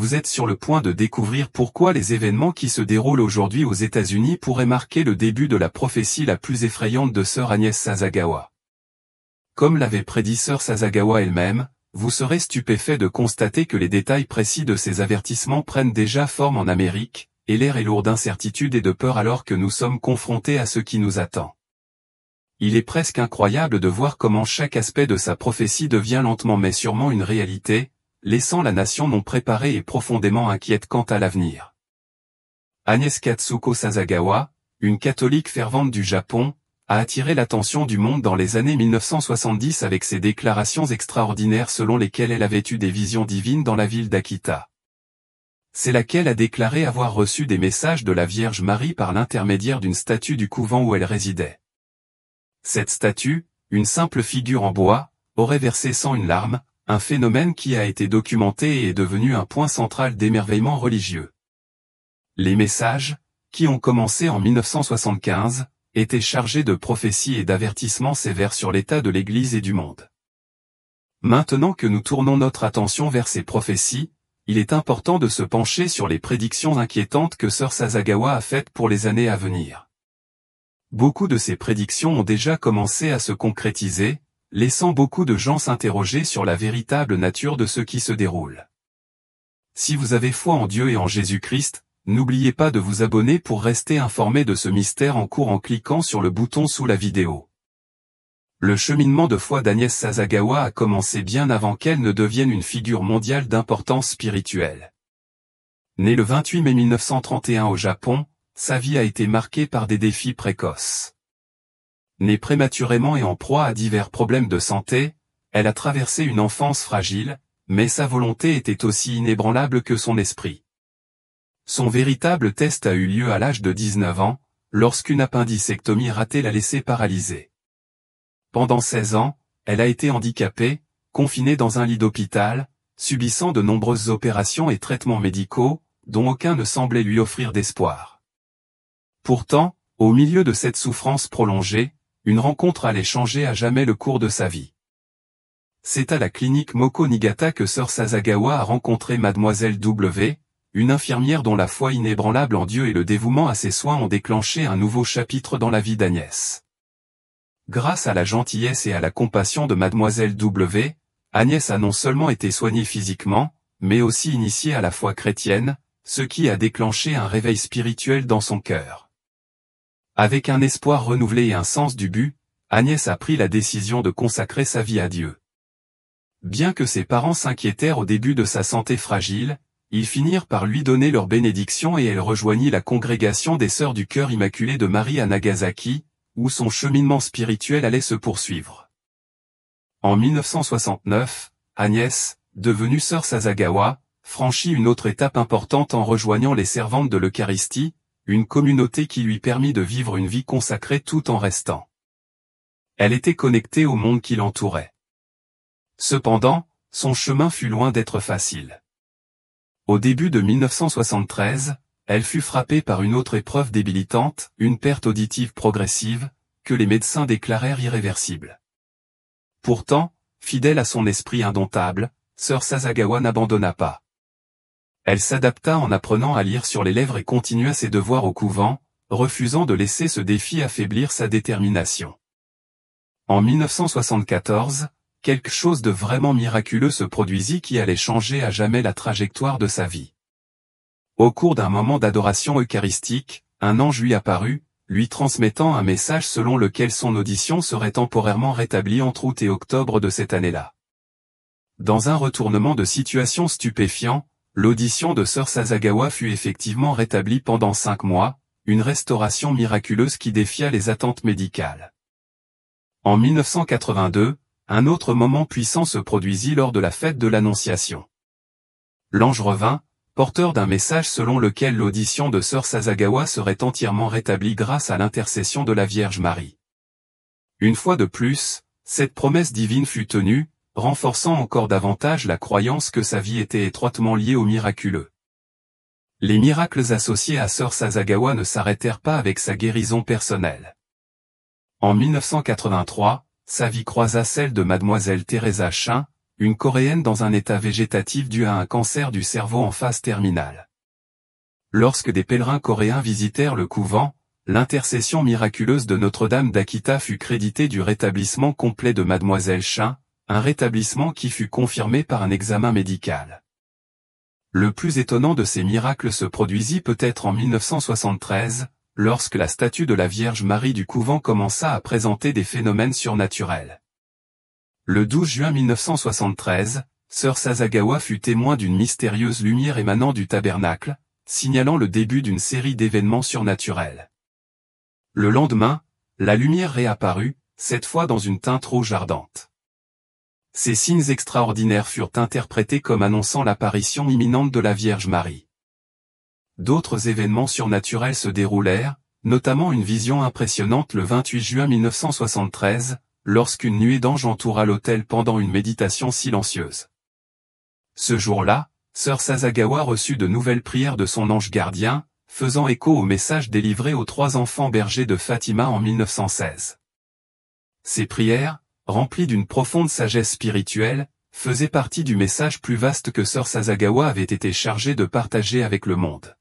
vous êtes sur le point de découvrir pourquoi les événements qui se déroulent aujourd'hui aux États-Unis pourraient marquer le début de la prophétie la plus effrayante de Sœur Agnès Sasagawa. Comme l'avait prédit Sœur Sasagawa elle-même, vous serez stupéfait de constater que les détails précis de ces avertissements prennent déjà forme en Amérique, et l'air est lourd d'incertitude et de peur alors que nous sommes confrontés à ce qui nous attend. Il est presque incroyable de voir comment chaque aspect de sa prophétie devient lentement mais sûrement une réalité, laissant la nation non préparée et profondément inquiète quant à l'avenir. Agnès Katsuko Sasagawa, une catholique fervente du Japon, a attiré l'attention du monde dans les années 1970 avec ses déclarations extraordinaires selon lesquelles elle avait eu des visions divines dans la ville d'Akita. C'est laquelle a déclaré avoir reçu des messages de la Vierge Marie par l'intermédiaire d'une statue du couvent où elle résidait. Cette statue, une simple figure en bois, aurait versé sans une larme, un phénomène qui a été documenté et est devenu un point central d'émerveillement religieux. Les messages, qui ont commencé en 1975, étaient chargés de prophéties et d'avertissements sévères sur l'état de l'Église et du monde. Maintenant que nous tournons notre attention vers ces prophéties, il est important de se pencher sur les prédictions inquiétantes que Sœur Sasagawa a faites pour les années à venir. Beaucoup de ces prédictions ont déjà commencé à se concrétiser, laissant beaucoup de gens s'interroger sur la véritable nature de ce qui se déroule. Si vous avez foi en Dieu et en Jésus-Christ, n'oubliez pas de vous abonner pour rester informé de ce mystère en cours en cliquant sur le bouton sous la vidéo. Le cheminement de foi d'Agnès Sasagawa a commencé bien avant qu'elle ne devienne une figure mondiale d'importance spirituelle. Née le 28 mai 1931 au Japon, sa vie a été marquée par des défis précoces. Née prématurément et en proie à divers problèmes de santé, elle a traversé une enfance fragile, mais sa volonté était aussi inébranlable que son esprit. Son véritable test a eu lieu à l'âge de 19 ans, lorsqu'une appendicectomie ratée l'a laissée paralysée. Pendant 16 ans, elle a été handicapée, confinée dans un lit d'hôpital, subissant de nombreuses opérations et traitements médicaux, dont aucun ne semblait lui offrir d'espoir. Pourtant, au milieu de cette souffrance prolongée, une rencontre allait changer à jamais le cours de sa vie. C'est à la clinique Moko Niigata que Sœur Sasagawa a rencontré Mademoiselle W, une infirmière dont la foi inébranlable en Dieu et le dévouement à ses soins ont déclenché un nouveau chapitre dans la vie d'Agnès. Grâce à la gentillesse et à la compassion de Mademoiselle W, Agnès a non seulement été soignée physiquement, mais aussi initiée à la foi chrétienne, ce qui a déclenché un réveil spirituel dans son cœur. Avec un espoir renouvelé et un sens du but, Agnès a pris la décision de consacrer sa vie à Dieu. Bien que ses parents s'inquiétèrent au début de sa santé fragile, ils finirent par lui donner leur bénédiction et elle rejoignit la congrégation des Sœurs du Cœur Immaculé de Marie à Nagasaki, où son cheminement spirituel allait se poursuivre. En 1969, Agnès, devenue Sœur Sasagawa, franchit une autre étape importante en rejoignant les Servantes de l'Eucharistie, une communauté qui lui permit de vivre une vie consacrée tout en restant. Elle était connectée au monde qui l'entourait. Cependant, son chemin fut loin d'être facile. Au début de 1973, elle fut frappée par une autre épreuve débilitante, une perte auditive progressive, que les médecins déclarèrent irréversible. Pourtant, fidèle à son esprit indomptable, Sœur Sasagawa n'abandonna pas. Elle s'adapta en apprenant à lire sur les lèvres et continua ses devoirs au couvent, refusant de laisser ce défi affaiblir sa détermination. En 1974, quelque chose de vraiment miraculeux se produisit qui allait changer à jamais la trajectoire de sa vie. Au cours d'un moment d'adoration eucharistique, un ange lui apparut, lui transmettant un message selon lequel son audition serait temporairement rétablie entre août et octobre de cette année-là. Dans un retournement de situation stupéfiant, l'audition de Sœur Sasagawa fut effectivement rétablie pendant 5 mois, une restauration miraculeuse qui défia les attentes médicales. En 1982, un autre moment puissant se produisit lors de la fête de l'Annonciation. L'ange revint, porteur d'un message selon lequel l'audition de Sœur Sasagawa serait entièrement rétablie grâce à l'intercession de la Vierge Marie. Une fois de plus, cette promesse divine fut tenue, renforçant encore davantage la croyance que sa vie était étroitement liée au miraculeux. Les miracles associés à Sœur Sasagawa ne s'arrêtèrent pas avec sa guérison personnelle. En 1983, sa vie croisa celle de Mademoiselle Teresa Chin, une Coréenne dans un état végétatif dû à un cancer du cerveau en phase terminale. Lorsque des pèlerins coréens visitèrent le couvent, l'intercession miraculeuse de Notre-Dame d'Akita fut créditée du rétablissement complet de Mademoiselle Chin, un rétablissement qui fut confirmé par un examen médical. Le plus étonnant de ces miracles se produisit peut-être en 1973, lorsque la statue de la Vierge Marie du couvent commença à présenter des phénomènes surnaturels. Le 12 juin 1973, Sœur Sasagawa fut témoin d'une mystérieuse lumière émanant du tabernacle, signalant le début d'une série d'événements surnaturels. Le lendemain, la lumière réapparut, cette fois dans une teinte rouge ardente. Ces signes extraordinaires furent interprétés comme annonçant l'apparition imminente de la Vierge Marie. D'autres événements surnaturels se déroulèrent, notamment une vision impressionnante le 28 juin 1973, lorsqu'une nuée d'anges entoura l'autel pendant une méditation silencieuse. Ce jour-là, Sœur Sasagawa reçut de nouvelles prières de son ange gardien, faisant écho au message délivré aux 3 enfants bergers de Fatima en 1916. Ces prières, remplies d'une profonde sagesse spirituelle, faisaient partie du message plus vaste que Sœur Sasagawa avait été chargée de partager avec le monde.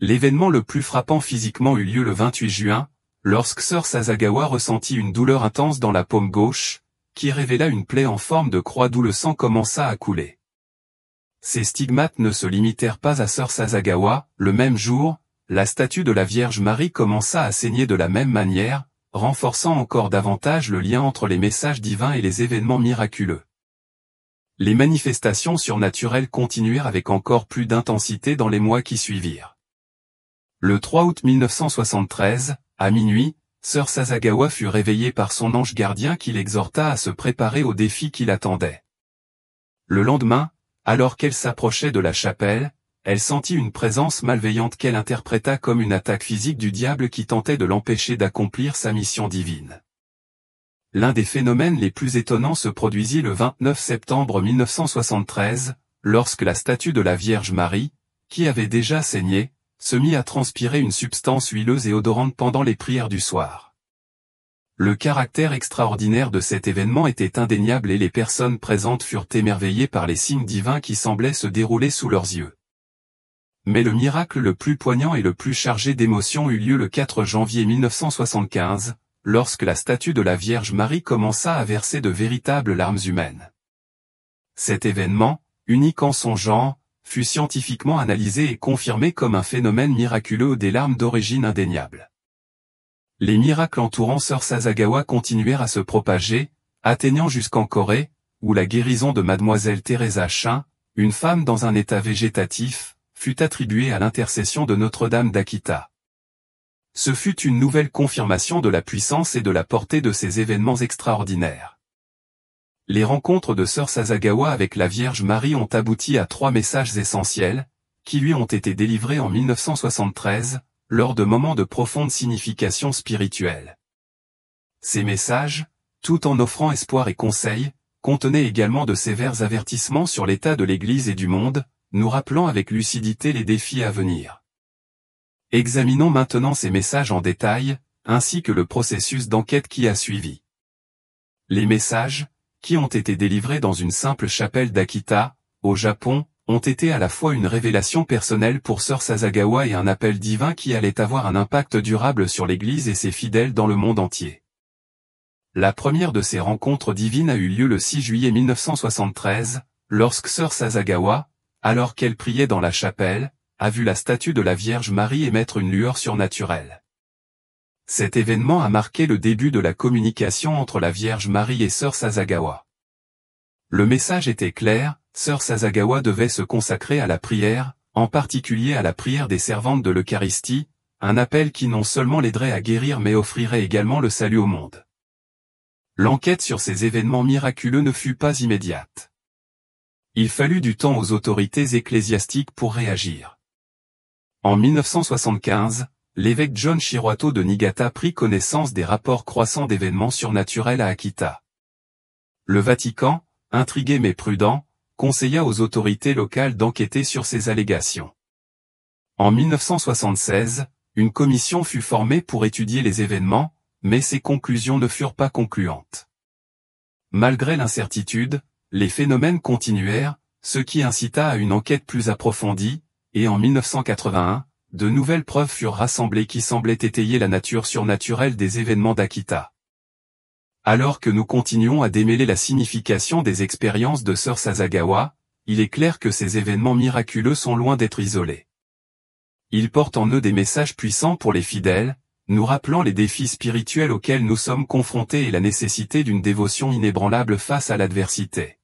L'événement le plus frappant physiquement eut lieu le 28 juin, lorsque Sœur Sasagawa ressentit une douleur intense dans la paume gauche, qui révéla une plaie en forme de croix d'où le sang commença à couler. Ces stigmates ne se limitèrent pas à Sœur Sasagawa, le même jour, la statue de la Vierge Marie commença à saigner de la même manière, renforçant encore davantage le lien entre les messages divins et les événements miraculeux. Les manifestations surnaturelles continuèrent avec encore plus d'intensité dans les mois qui suivirent. Le 3 août 1973, à minuit, Sœur Sasagawa fut réveillée par son ange gardien qui l'exhorta à se préparer au défi qui l'attendait. Le lendemain, alors qu'elle s'approchait de la chapelle, elle sentit une présence malveillante qu'elle interpréta comme une attaque physique du diable qui tentait de l'empêcher d'accomplir sa mission divine. L'un des phénomènes les plus étonnants se produisit le 29 septembre 1973, lorsque la statue de la Vierge Marie, qui avait déjà saigné, se mit à transpirer une substance huileuse et odorante pendant les prières du soir. Le caractère extraordinaire de cet événement était indéniable et les personnes présentes furent émerveillées par les signes divins qui semblaient se dérouler sous leurs yeux. Mais le miracle le plus poignant et le plus chargé d'émotion eut lieu le 4 janvier 1975, lorsque la statue de la Vierge Marie commença à verser de véritables larmes humaines. Cet événement, unique en son genre, fut scientifiquement analysé et confirmé comme un phénomène miraculeux des larmes d'origine indéniable. Les miracles entourant Sœur Sasagawa continuèrent à se propager, atteignant jusqu'en Corée, où la guérison de Mademoiselle Teresa Chin, une femme dans un état végétatif, fut attribuée à l'intercession de Notre-Dame d'Akita. Ce fut une nouvelle confirmation de la puissance et de la portée de ces événements extraordinaires. Les rencontres de Sœur Sasagawa avec la Vierge Marie ont abouti à 3 messages essentiels, qui lui ont été délivrés en 1973, lors de moments de profonde signification spirituelle. Ces messages, tout en offrant espoir et conseil, contenaient également de sévères avertissements sur l'état de l'Église et du monde, nous rappelant avec lucidité les défis à venir. Examinons maintenant ces messages en détail, ainsi que le processus d'enquête qui a suivi. Les messages, qui ont été délivrés dans une simple chapelle d'Akita, au Japon, ont été à la fois une révélation personnelle pour Sœur Sasagawa et un appel divin qui allait avoir un impact durable sur l'Église et ses fidèles dans le monde entier. La première de ces rencontres divines a eu lieu le 6 juillet 1973, lorsque Sœur Sasagawa, alors qu'elle priait dans la chapelle, a vu la statue de la Vierge Marie émettre une lueur surnaturelle. Cet événement a marqué le début de la communication entre la Vierge Marie et Sœur Sasagawa. Le message était clair, Sœur Sasagawa devait se consacrer à la prière, en particulier à la prière des servantes de l'Eucharistie, un appel qui non seulement l'aiderait à guérir mais offrirait également le salut au monde. L'enquête sur ces événements miraculeux ne fut pas immédiate. Il fallut du temps aux autorités ecclésiastiques pour réagir. En 1975, l'évêque John Shirato de Niigata prit connaissance des rapports croissants d'événements surnaturels à Akita. Le Vatican, intrigué mais prudent, conseilla aux autorités locales d'enquêter sur ces allégations. En 1976, une commission fut formée pour étudier les événements, mais ses conclusions ne furent pas concluantes. Malgré l'incertitude, les phénomènes continuèrent, ce qui incita à une enquête plus approfondie, et en 1981, de nouvelles preuves furent rassemblées qui semblaient étayer la nature surnaturelle des événements d'Akita. Alors que nous continuons à démêler la signification des expériences de Sir Sasagawa, il est clair que ces événements miraculeux sont loin d'être isolés. Ils portent en eux des messages puissants pour les fidèles, nous rappelant les défis spirituels auxquels nous sommes confrontés et la nécessité d'une dévotion inébranlable face à l'adversité.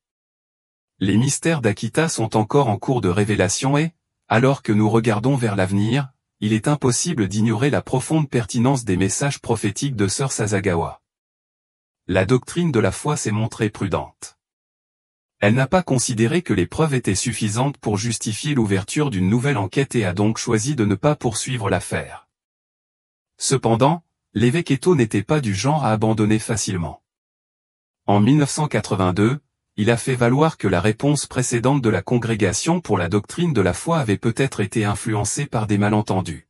Les mystères d'Akita sont encore en cours de révélation et, alors que nous regardons vers l'avenir, il est impossible d'ignorer la profonde pertinence des messages prophétiques de Sir Sasagawa. La doctrine de la foi s'est montrée prudente. Elle n'a pas considéré que les preuves étaient suffisantes pour justifier l'ouverture d'une nouvelle enquête et a donc choisi de ne pas poursuivre l'affaire. Cependant, l'évêque Eto n'était pas du genre à abandonner facilement. En 1982, il a fait valoir que la réponse précédente de la Congrégation pour la doctrine de la foi avait peut-être été influencée par des malentendus.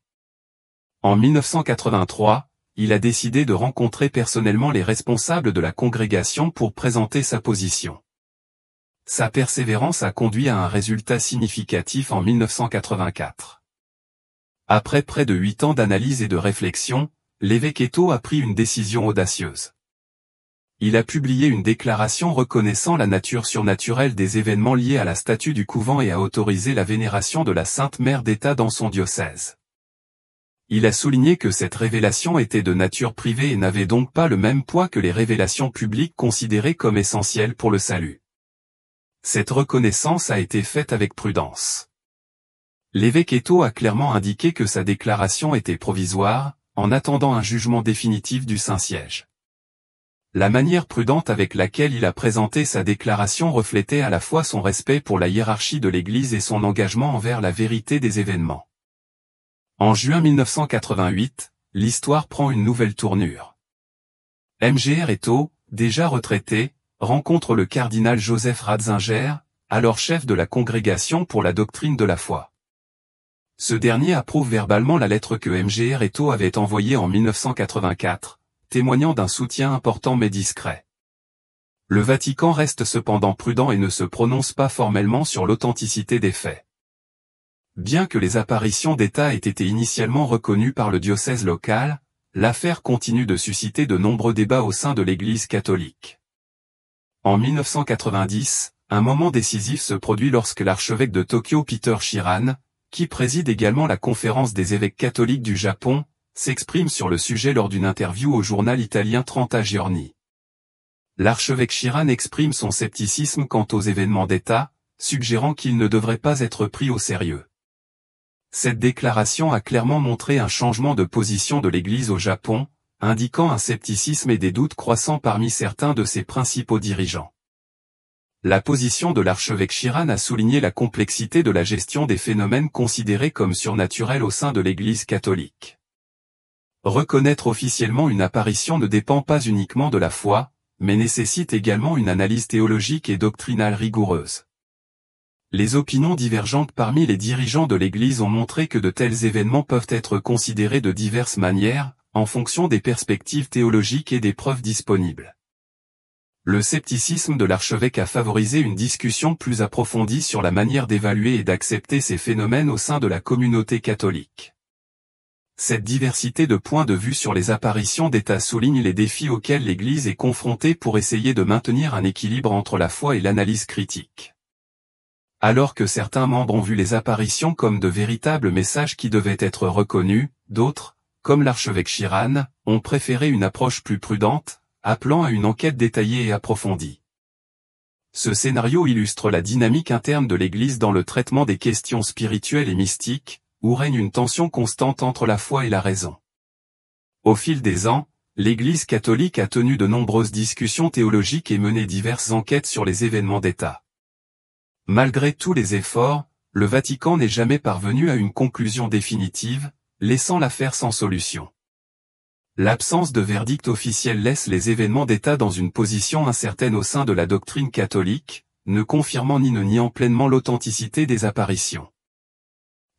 En 1983, il a décidé de rencontrer personnellement les responsables de la Congrégation pour présenter sa position. Sa persévérance a conduit à un résultat significatif en 1984. Après près de 8 ans d'analyse et de réflexion, l'évêque Eto a pris une décision audacieuse. Il a publié une déclaration reconnaissant la nature surnaturelle des événements liés à la statue du couvent et a autorisé la vénération de la Sainte Mère d'État dans son diocèse. Il a souligné que cette révélation était de nature privée et n'avait donc pas le même poids que les révélations publiques considérées comme essentielles pour le salut. Cette reconnaissance a été faite avec prudence. L'évêque Eto a clairement indiqué que sa déclaration était provisoire, en attendant un jugement définitif du Saint-Siège. La manière prudente avec laquelle il a présenté sa déclaration reflétait à la fois son respect pour la hiérarchie de l'Église et son engagement envers la vérité des événements. En juin 1988, l'histoire prend une nouvelle tournure. Mgr Eto, déjà retraité, rencontre le cardinal Joseph Ratzinger, alors chef de la Congrégation pour la doctrine de la foi. Ce dernier approuve verbalement la lettre que Mgr Eto avait envoyée en 1984, témoignant d'un soutien important mais discret. Le Vatican reste cependant prudent et ne se prononce pas formellement sur l'authenticité des faits. Bien que les apparitions d'État aient été initialement reconnues par le diocèse local, l'affaire continue de susciter de nombreux débats au sein de l'Église catholique. En 1990, un moment décisif se produit lorsque l'archevêque de Tokyo Peter Shiran, qui préside également la conférence des évêques catholiques du Japon, s'exprime sur le sujet lors d'une interview au journal italien 30 Giorni. L'archevêque Shiran exprime son scepticisme quant aux événements d'État, suggérant qu'ils ne devraient pas être pris au sérieux. Cette déclaration a clairement montré un changement de position de l'Église au Japon, indiquant un scepticisme et des doutes croissants parmi certains de ses principaux dirigeants. La position de l'archevêque Shiran a souligné la complexité de la gestion des phénomènes considérés comme surnaturels au sein de l'Église catholique. Reconnaître officiellement une apparition ne dépend pas uniquement de la foi, mais nécessite également une analyse théologique et doctrinale rigoureuse. Les opinions divergentes parmi les dirigeants de l'Église ont montré que de tels événements peuvent être considérés de diverses manières, en fonction des perspectives théologiques et des preuves disponibles. Le scepticisme de l'archevêque a favorisé une discussion plus approfondie sur la manière d'évaluer et d'accepter ces phénomènes au sein de la communauté catholique. Cette diversité de points de vue sur les apparitions d'État souligne les défis auxquels l'Église est confrontée pour essayer de maintenir un équilibre entre la foi et l'analyse critique. Alors que certains membres ont vu les apparitions comme de véritables messages qui devaient être reconnus, d'autres, comme l'archevêque Shiran, ont préféré une approche plus prudente, appelant à une enquête détaillée et approfondie. Ce scénario illustre la dynamique interne de l'Église dans le traitement des questions spirituelles et mystiques, où règne une tension constante entre la foi et la raison. Au fil des ans, l'Église catholique a tenu de nombreuses discussions théologiques et mené diverses enquêtes sur les événements d'État. Malgré tous les efforts, le Vatican n'est jamais parvenu à une conclusion définitive, laissant l'affaire sans solution. L'absence de verdict officiel laisse les événements d'État dans une position incertaine au sein de la doctrine catholique, ne confirmant ni ne niant pleinement l'authenticité des apparitions.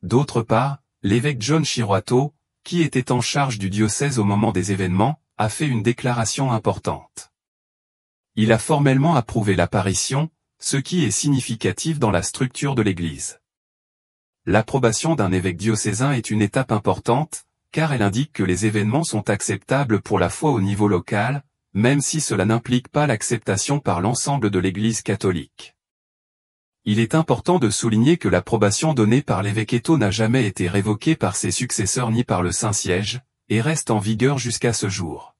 D'autre part, l'évêque John Shirato, qui était en charge du diocèse au moment des événements, a fait une déclaration importante. Il a formellement approuvé l'apparition, ce qui est significatif dans la structure de l'Église. L'approbation d'un évêque diocésain est une étape importante, car elle indique que les événements sont acceptables pour la foi au niveau local, même si cela n'implique pas l'acceptation par l'ensemble de l'Église catholique. Il est important de souligner que l'approbation donnée par l'évêqueto n'a jamais été révoquée par ses successeurs ni par le Saint-Siège, et reste en vigueur jusqu'à ce jour.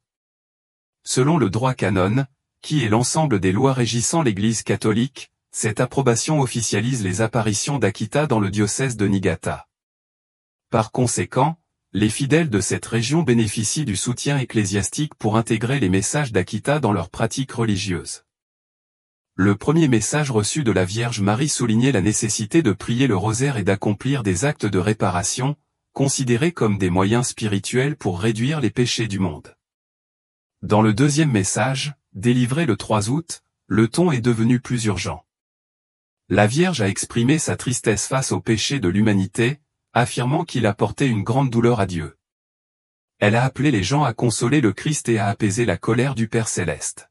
Selon le droit canon, qui est l'ensemble des lois régissant l'Église catholique, cette approbation officialise les apparitions d'Akita dans le diocèse de Niigata. Par conséquent, les fidèles de cette région bénéficient du soutien ecclésiastique pour intégrer les messages d'Akita dans leurs pratiques religieuses. Le premier message reçu de la Vierge Marie soulignait la nécessité de prier le rosaire et d'accomplir des actes de réparation, considérés comme des moyens spirituels pour réduire les péchés du monde. Dans le deuxième message, délivré le 3 août, le ton est devenu plus urgent. La Vierge a exprimé sa tristesse face au péché de l'humanité, affirmant qu'il apportait une grande douleur à Dieu. Elle a appelé les gens à consoler le Christ et à apaiser la colère du Père céleste.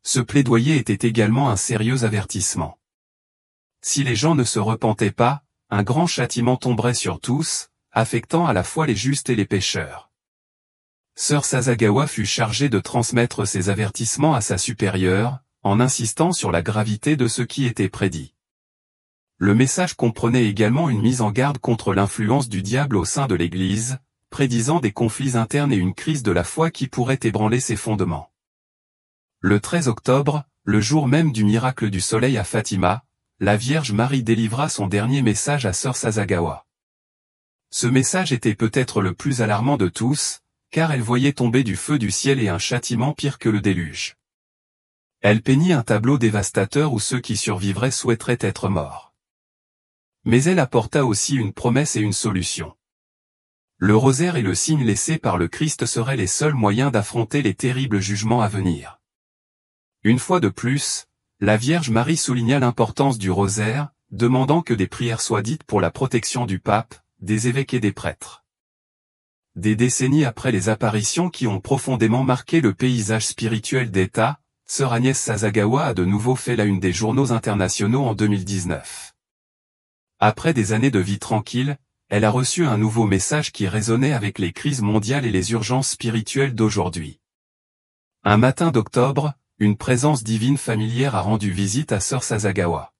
Ce plaidoyer était également un sérieux avertissement. Si les gens ne se repentaient pas, un grand châtiment tomberait sur tous, affectant à la fois les justes et les pécheurs. Sœur Sasagawa fut chargée de transmettre ces avertissements à sa supérieure, en insistant sur la gravité de ce qui était prédit. Le message comprenait également une mise en garde contre l'influence du diable au sein de l'Église, prédisant des conflits internes et une crise de la foi qui pourrait ébranler ses fondements. Le 13 octobre, le jour même du miracle du soleil à Fatima, la Vierge Marie délivra son dernier message à Sœur Sasagawa. Ce message était peut-être le plus alarmant de tous, car elle voyait tomber du feu du ciel et un châtiment pire que le déluge. Elle peignit un tableau dévastateur où ceux qui survivraient souhaiteraient être morts. Mais elle apporta aussi une promesse et une solution. Le rosaire et le signe laissé par le Christ seraient les seuls moyens d'affronter les terribles jugements à venir. Une fois de plus, la Vierge Marie souligna l'importance du rosaire, demandant que des prières soient dites pour la protection du pape, des évêques et des prêtres. Des décennies après les apparitions qui ont profondément marqué le paysage spirituel d'État, Sœur Agnès Sasagawa a de nouveau fait la une des journaux internationaux en 2019. Après des années de vie tranquille, elle a reçu un nouveau message qui résonnait avec les crises mondiales et les urgences spirituelles d'aujourd'hui. Un matin d'octobre, une présence divine familière a rendu visite à Sœur Sasagawa.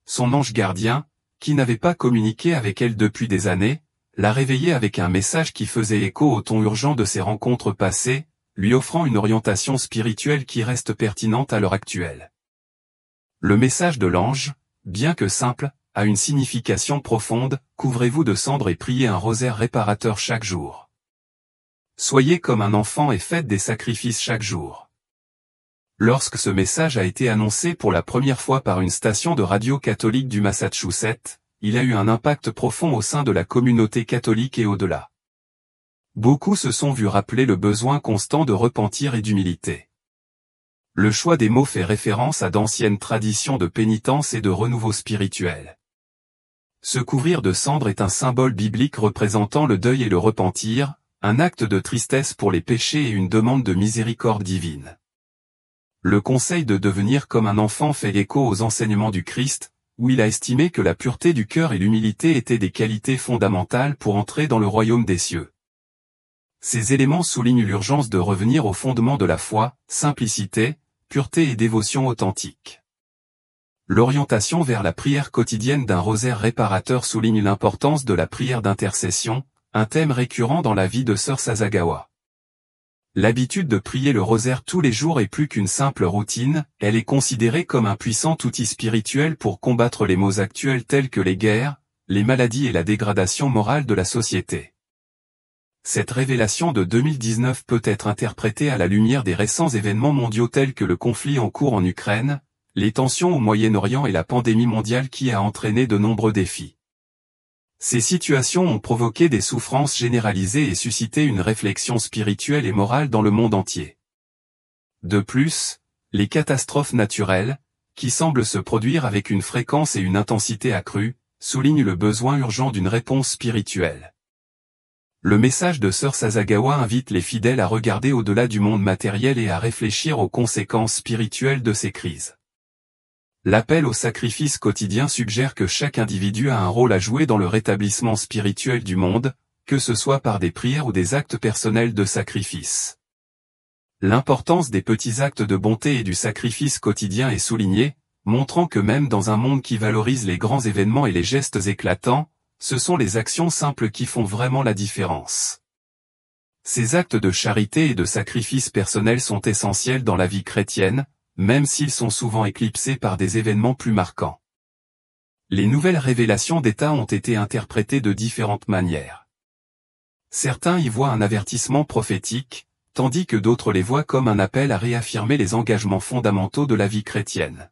Son ange gardien, qui n'avait pas communiqué avec elle depuis des années, l'a réveillée avec un message qui faisait écho au ton urgent de ses rencontres passées, lui offrant une orientation spirituelle qui reste pertinente à l'heure actuelle. Le message de l'ange, bien que simple, a une signification profonde, couvrez-vous de cendres et priez un rosaire réparateur chaque jour. Soyez comme un enfant et faites des sacrifices chaque jour. Lorsque ce message a été annoncé pour la première fois par une station de radio catholique du Massachusetts, il a eu un impact profond au sein de la communauté catholique et au-delà. Beaucoup se sont vus rappeler le besoin constant de repentir et d'humilité. Le choix des mots fait référence à d'anciennes traditions de pénitence et de renouveau spirituel. Se couvrir de cendres est un symbole biblique représentant le deuil et le repentir, un acte de tristesse pour les péchés et une demande de miséricorde divine. Le conseil de devenir comme un enfant fait écho aux enseignements du Christ, où il a estimé que la pureté du cœur et l'humilité étaient des qualités fondamentales pour entrer dans le royaume des cieux. Ces éléments soulignent l'urgence de revenir au fondement de la foi, simplicité, pureté et dévotion authentique. L'orientation vers la prière quotidienne d'un rosaire réparateur souligne l'importance de la prière d'intercession, un thème récurrent dans la vie de Sœur Sasagawa. L'habitude de prier le rosaire tous les jours est plus qu'une simple routine, elle est considérée comme un puissant outil spirituel pour combattre les maux actuels tels que les guerres, les maladies et la dégradation morale de la société. Cette révélation de 2019 peut être interprétée à la lumière des récents événements mondiaux tels que le conflit en cours en Ukraine, les tensions au Moyen-Orient et la pandémie mondiale qui a entraîné de nombreux défis. Ces situations ont provoqué des souffrances généralisées et suscité une réflexion spirituelle et morale dans le monde entier. De plus, les catastrophes naturelles, qui semblent se produire avec une fréquence et une intensité accrues, soulignent le besoin urgent d'une réponse spirituelle. Le message de Sœur Sasagawa invite les fidèles à regarder au-delà du monde matériel et à réfléchir aux conséquences spirituelles de ces crises. L'appel au sacrifice quotidien suggère que chaque individu a un rôle à jouer dans le rétablissement spirituel du monde, que ce soit par des prières ou des actes personnels de sacrifice. L'importance des petits actes de bonté et du sacrifice quotidien est soulignée, montrant que même dans un monde qui valorise les grands événements et les gestes éclatants, ce sont les actions simples qui font vraiment la différence. Ces actes de charité et de sacrifice personnel sont essentiels dans la vie chrétienne, même s'ils sont souvent éclipsés par des événements plus marquants. Les nouvelles révélations d'État ont été interprétées de différentes manières. Certains y voient un avertissement prophétique, tandis que d'autres les voient comme un appel à réaffirmer les engagements fondamentaux de la vie chrétienne.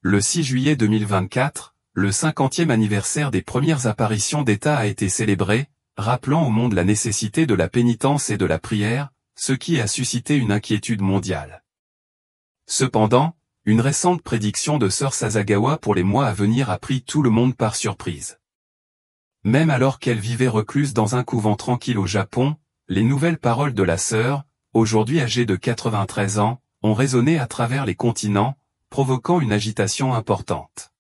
Le 6 juillet 2024, le 50e anniversaire des premières apparitions d'État a été célébré, rappelant au monde la nécessité de la pénitence et de la prière, ce qui a suscité une inquiétude mondiale. Cependant, une récente prédiction de Sœur Sasagawa pour les mois à venir a pris tout le monde par surprise. Même alors qu'elle vivait recluse dans un couvent tranquille au Japon, les nouvelles paroles de la sœur, aujourd'hui âgée de 93 ans, ont résonné à travers les continents, provoquant une agitation importante.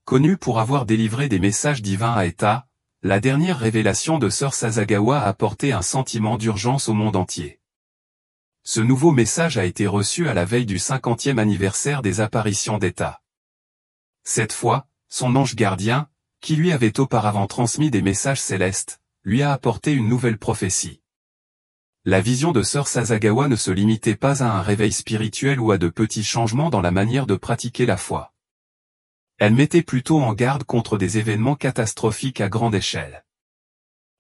Connue pour avoir délivré des messages divins à État, la dernière révélation de Sœur Sasagawa a apporté un sentiment d'urgence au monde entier. Ce nouveau message a été reçu à la veille du 50e anniversaire des apparitions d'État. Cette fois, son ange gardien, qui lui avait auparavant transmis des messages célestes, lui a apporté une nouvelle prophétie. La vision de Sœur Sasagawa ne se limitait pas à un réveil spirituel ou à de petits changements dans la manière de pratiquer la foi. Elle mettait plutôt en garde contre des événements catastrophiques à grande échelle.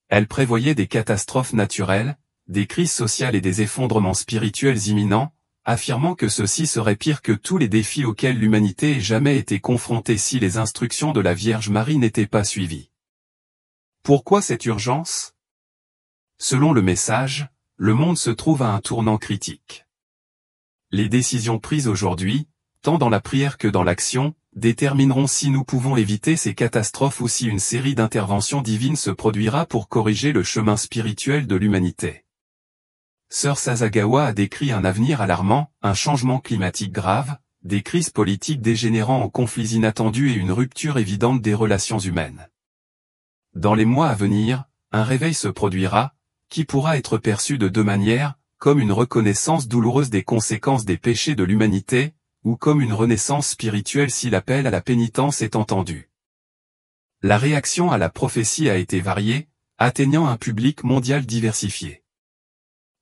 Elle prévoyait des catastrophes naturelles, des crises sociales et des effondrements spirituels imminents, affirmant que ceci serait pire que tous les défis auxquels l'humanité ait jamais été confrontée si les instructions de la Vierge Marie n'étaient pas suivies. Pourquoi cette urgence ? Selon le message, le monde se trouve à un tournant critique. Les décisions prises aujourd'hui, tant dans la prière que dans l'action, détermineront si nous pouvons éviter ces catastrophes ou si une série d'interventions divines se produira pour corriger le chemin spirituel de l'humanité. Sœur Sasagawa a décrit un avenir alarmant, un changement climatique grave, des crises politiques dégénérant en conflits inattendus et une rupture évidente des relations humaines. Dans les mois à venir, un réveil se produira, qui pourra être perçu de deux manières, comme une reconnaissance douloureuse des conséquences des péchés de l'humanité, ou comme une renaissance spirituelle si l'appel à la pénitence est entendu. La réaction à la prophétie a été variée, atteignant un public mondial diversifié.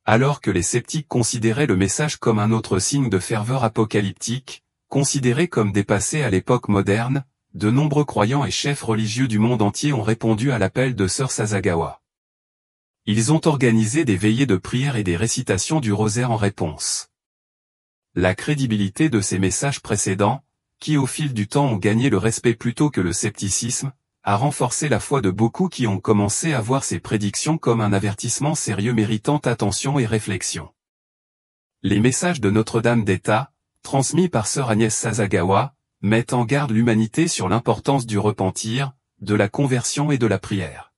Alors que les sceptiques considéraient le message comme un autre signe de ferveur apocalyptique, considéré comme dépassé à l'époque moderne, de nombreux croyants et chefs religieux du monde entier ont répondu à l'appel de Sœur Sasagawa. Ils ont organisé des veillées de prière et des récitations du rosaire en réponse. La crédibilité de ces messages précédents, qui au fil du temps ont gagné le respect plutôt que le scepticisme, a renforcé la foi de beaucoup qui ont commencé à voir ces prédictions comme un avertissement sérieux méritant attention et réflexion. Les messages de Notre-Dame d'État, transmis par Sœur Agnès Sasagawa, mettent en garde l'humanité sur l'importance du repentir, de la conversion et de la prière.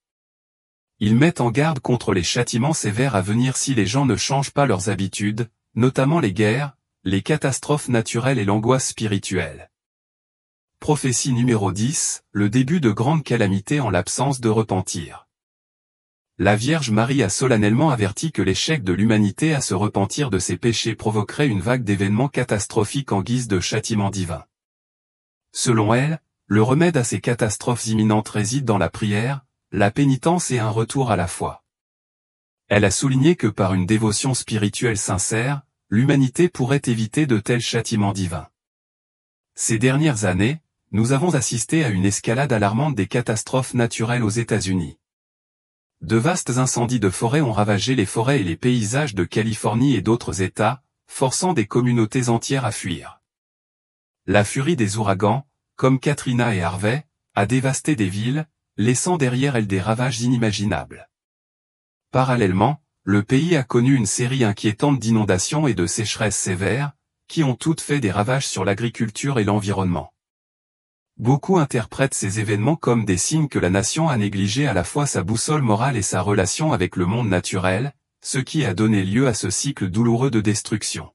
Ils mettent en garde contre les châtiments sévères à venir si les gens ne changent pas leurs habitudes, notamment les guerres, les catastrophes naturelles et l'angoisse spirituelle. Prophétie numéro 10, le début de grandes calamités en l'absence de repentir. La Vierge Marie a solennellement averti que l'échec de l'humanité à se repentir de ses péchés provoquerait une vague d'événements catastrophiques en guise de châtiment divin. Selon elle, le remède à ces catastrophes imminentes réside dans la prière, la pénitence et un retour à la foi. Elle a souligné que par une dévotion spirituelle sincère, l'humanité pourrait éviter de tels châtiments divins. Ces dernières années, nous avons assisté à une escalade alarmante des catastrophes naturelles aux États-Unis. De vastes incendies de forêt ont ravagé les forêts et les paysages de Californie et d'autres États, forçant des communautés entières à fuir. La furie des ouragans, comme Katrina et Harvey, a dévasté des villes, laissant derrière elles des ravages inimaginables. Parallèlement, le pays a connu une série inquiétante d'inondations et de sécheresses sévères, qui ont toutes fait des ravages sur l'agriculture et l'environnement. Beaucoup interprètent ces événements comme des signes que la nation a négligé à la fois sa boussole morale et sa relation avec le monde naturel, ce qui a donné lieu à ce cycle douloureux de destruction.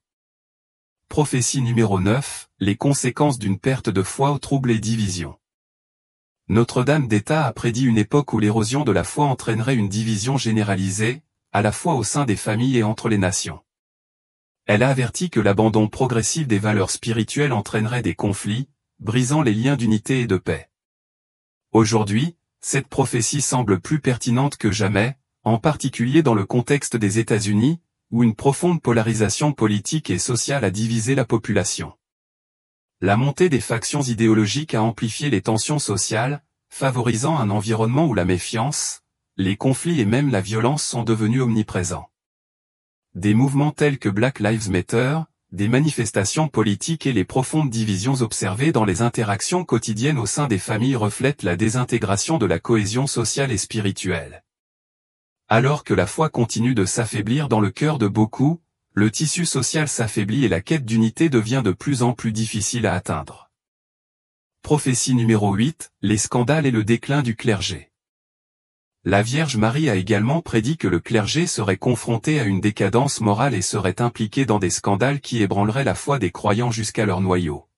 Prophétie numéro 9, les conséquences d'une perte de foi aux troubles et divisions. Notre-Dame d'État a prédit une époque où l'érosion de la foi entraînerait une division généralisée, à la fois au sein des familles et entre les nations. Elle a averti que l'abandon progressif des valeurs spirituelles entraînerait des conflits, brisant les liens d'unité et de paix. Aujourd'hui, cette prophétie semble plus pertinente que jamais, en particulier dans le contexte des États-Unis, où une profonde polarisation politique et sociale a divisé la population. La montée des factions idéologiques a amplifié les tensions sociales, favorisant un environnement où la méfiance, les conflits et même la violence sont devenus omniprésents. Des mouvements tels que Black Lives Matter, des manifestations politiques et les profondes divisions observées dans les interactions quotidiennes au sein des familles reflètent la désintégration de la cohésion sociale et spirituelle. Alors que la foi continue de s'affaiblir dans le cœur de beaucoup, le tissu social s'affaiblit et la quête d'unité devient de plus en plus difficile à atteindre. Prophétie numéro 8, les scandales et le déclin du clergé. La Vierge Marie a également prédit que le clergé serait confronté à une décadence morale et serait impliqué dans des scandales qui ébranleraient la foi des croyants jusqu'à leur noyau.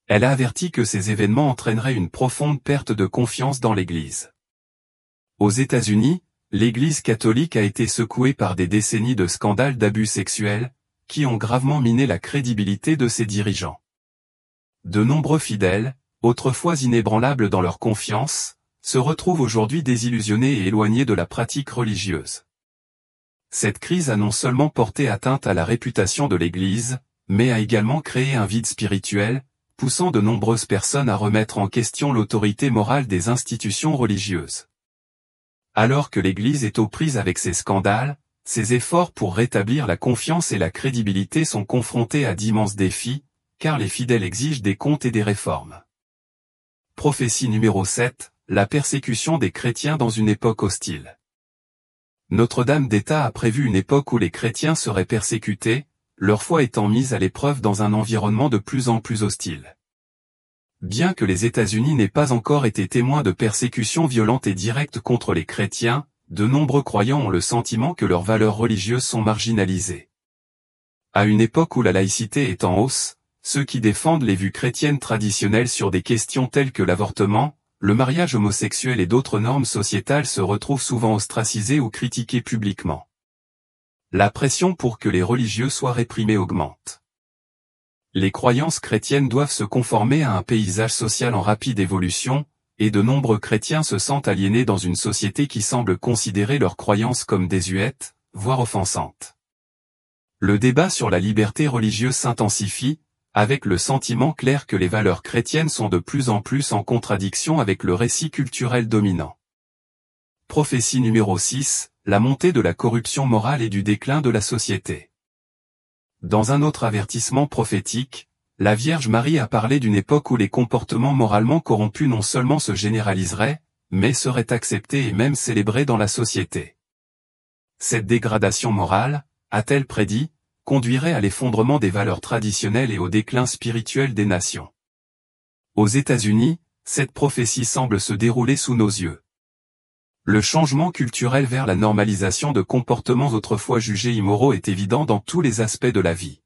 Elle a averti que ces événements entraîneraient une profonde perte de confiance dans l'Église. Aux États-Unis, l'Église catholique a été secouée par des décennies de scandales d'abus sexuels, qui ont gravement miné la crédibilité de ses dirigeants. De nombreux fidèles, autrefois inébranlables dans leur confiance, se retrouvent aujourd'hui désillusionnés et éloignés de la pratique religieuse. Cette crise a non seulement porté atteinte à la réputation de l'Église, mais a également créé un vide spirituel, poussant de nombreuses personnes à remettre en question l'autorité morale des institutions religieuses. Alors que l'Église est aux prises avec ces scandales, ses efforts pour rétablir la confiance et la crédibilité sont confrontés à d'immenses défis, car les fidèles exigent des comptes et des réformes. Prophétie numéro 7, la persécution des chrétiens dans une époque hostile. Notre-Dame d'État a prévu une époque où les chrétiens seraient persécutés, leur foi étant mise à l'épreuve dans un environnement de plus en plus hostile. Bien que les États-Unis n'aient pas encore été témoins de persécutions violentes et directes contre les chrétiens, de nombreux croyants ont le sentiment que leurs valeurs religieuses sont marginalisées. À une époque où la laïcité est en hausse, ceux qui défendent les vues chrétiennes traditionnelles sur des questions telles que l'avortement, le mariage homosexuel et d'autres normes sociétales se retrouvent souvent ostracisés ou critiqués publiquement. La pression pour que les religieux soient réprimés augmente. Les croyances chrétiennes doivent se conformer à un paysage social en rapide évolution, et de nombreux chrétiens se sentent aliénés dans une société qui semble considérer leurs croyances comme désuètes, voire offensantes. Le débat sur la liberté religieuse s'intensifie, avec le sentiment clair que les valeurs chrétiennes sont de plus en plus en contradiction avec le récit culturel dominant. Prophétie numéro 6, la montée de la corruption morale et du déclin de la société. Dans un autre avertissement prophétique, la Vierge Marie a parlé d'une époque où les comportements moralement corrompus non seulement se généraliseraient, mais seraient acceptés et même célébrés dans la société. Cette dégradation morale, a-t-elle prédit, conduirait à l'effondrement des valeurs traditionnelles et au déclin spirituel des nations. Aux États-Unis, cette prophétie semble se dérouler sous nos yeux. Le changement culturel vers la normalisation de comportements autrefois jugés immoraux est évident dans tous les aspects de la vie.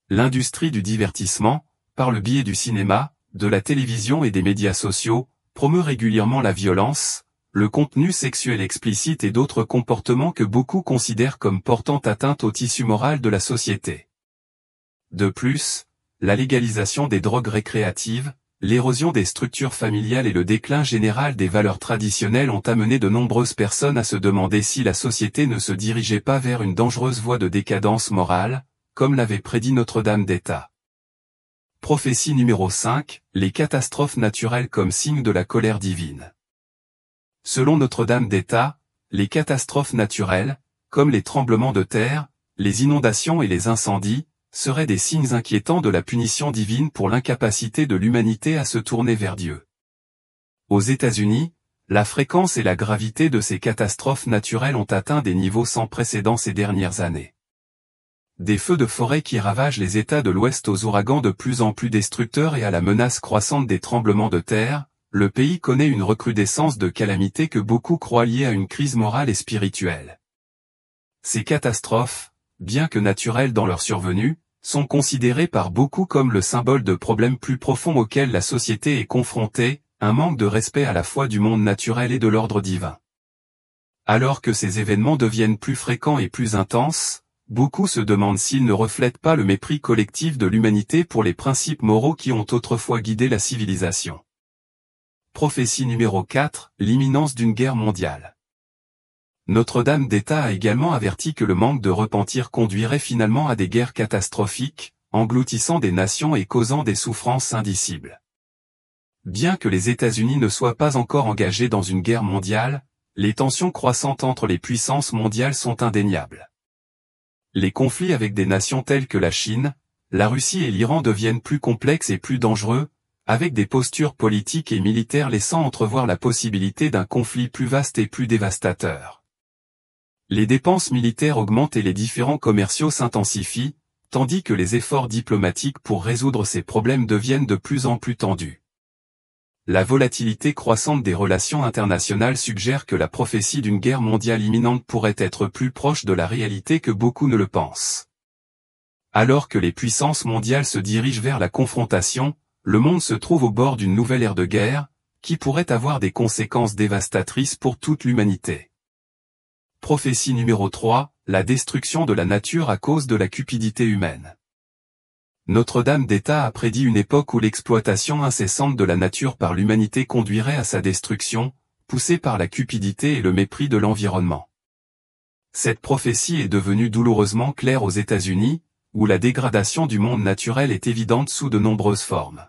L'industrie du divertissement, par le biais du cinéma, de la télévision et des médias sociaux, promeut régulièrement la violence, le contenu sexuel explicite et d'autres comportements que beaucoup considèrent comme portant atteinte au tissu moral de la société. De plus, la légalisation des drogues récréatives, l'érosion des structures familiales et le déclin général des valeurs traditionnelles ont amené de nombreuses personnes à se demander si la société ne se dirigeait pas vers une dangereuse voie de décadence morale, comme l'avait prédit Notre-Dame d'État. Prophétie numéro 5, les catastrophes naturelles comme signe de la colère divine. Selon Notre-Dame d'État, les catastrophes naturelles, comme les tremblements de terre, les inondations et les incendies, seraient des signes inquiétants de la punition divine pour l'incapacité de l'humanité à se tourner vers Dieu. Aux États-Unis, la fréquence et la gravité de ces catastrophes naturelles ont atteint des niveaux sans précédent ces dernières années. Des feux de forêt qui ravagent les États de l'Ouest aux ouragans de plus en plus destructeurs et à la menace croissante des tremblements de terre, le pays connaît une recrudescence de calamités que beaucoup croient liées à une crise morale et spirituelle. Ces catastrophes, bien que naturelles dans leur survenue, sont considérés par beaucoup comme le symbole de problèmes plus profonds auxquels la société est confrontée, un manque de respect à la fois du monde naturel et de l'ordre divin. Alors que ces événements deviennent plus fréquents et plus intenses, beaucoup se demandent s'ils ne reflètent pas le mépris collectif de l'humanité pour les principes moraux qui ont autrefois guidé la civilisation. Prophétie numéro 4, l'imminence d'une guerre mondiale. Notre-Dame d'État a également averti que le manque de repentir conduirait finalement à des guerres catastrophiques, engloutissant des nations et causant des souffrances indicibles. Bien que les États-Unis ne soient pas encore engagés dans une guerre mondiale, les tensions croissantes entre les puissances mondiales sont indéniables. Les conflits avec des nations telles que la Chine, la Russie et l'Iran deviennent plus complexes et plus dangereux, avec des postures politiques et militaires laissant entrevoir la possibilité d'un conflit plus vaste et plus dévastateur. Les dépenses militaires augmentent et les différends commerciaux s'intensifient, tandis que les efforts diplomatiques pour résoudre ces problèmes deviennent de plus en plus tendus. La volatilité croissante des relations internationales suggère que la prophétie d'une guerre mondiale imminente pourrait être plus proche de la réalité que beaucoup ne le pensent. Alors que les puissances mondiales se dirigent vers la confrontation, le monde se trouve au bord d'une nouvelle ère de guerre, qui pourrait avoir des conséquences dévastatrices pour toute l'humanité. Prophétie numéro 3, la destruction de la nature à cause de la cupidité humaine. Notre-Dame d'État a prédit une époque où l'exploitation incessante de la nature par l'humanité conduirait à sa destruction, poussée par la cupidité et le mépris de l'environnement. Cette prophétie est devenue douloureusement claire aux États-Unis, où la dégradation du monde naturel est évidente sous de nombreuses formes.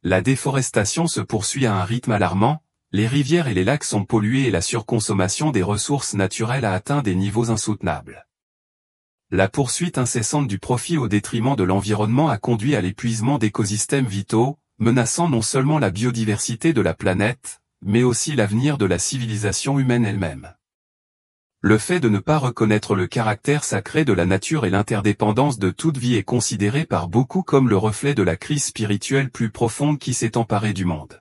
La déforestation se poursuit à un rythme alarmant, les rivières et les lacs sont pollués et la surconsommation des ressources naturelles a atteint des niveaux insoutenables. La poursuite incessante du profit au détriment de l'environnement a conduit à l'épuisement d'écosystèmes vitaux, menaçant non seulement la biodiversité de la planète, mais aussi l'avenir de la civilisation humaine elle-même. Le fait de ne pas reconnaître le caractère sacré de la nature et l'interdépendance de toute vie est considéré par beaucoup comme le reflet de la crise spirituelle plus profonde qui s'est emparée du monde.